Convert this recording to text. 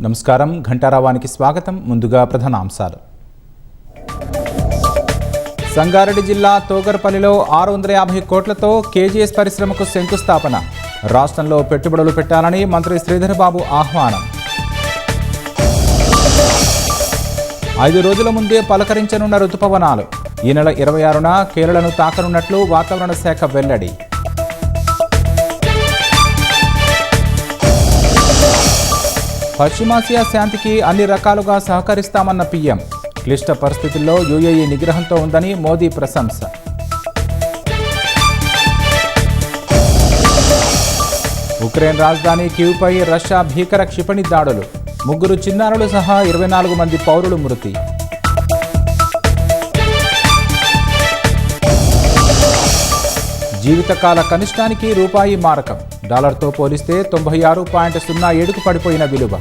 నమస్కారం ఘంటారావానికి స్వాగతం. ముందుగా ప్రధానాంశాలు. సంగారెడ్డి జిల్లా తోగర్పల్లిలో 650 కోట్లతో కేజీఎస్ పరిశ్రమకు శంకుస్థాపన. రాష్ట్రంలో పెట్టుబడులు పెట్టాలని మంత్రి శ్రీధర్ బాబు ఆహ్వానం. 5 రోజుల ముందే పలకరించనున్న రుతుపవనాలు. ఈ నెల 26న కేరళను తాకనున్నట్లు వాతావరణ శాఖ వెల్లడి. పశ్చిమాసియా శాంతికి అన్ని రకాలుగా సహకరిస్తామన్న పీఎం. క్లిష్ట పరిస్థితుల్లో యూఏఈ నిగ్రహంతో ఉందని మోదీ ప్రశంస. ఉక్రెయిన్ రాజధాని కీవ్పై రష్యా భీకర క్షిపణి దాడులు. 3 చిన్నారులు సహా 24 మంది పౌరులు మృతి. జీవితకాల కనిష్టానికి రూపాయి మారకం. డాలర్తో పోలిస్తే 96.07కు పడిపోయిన విలువ.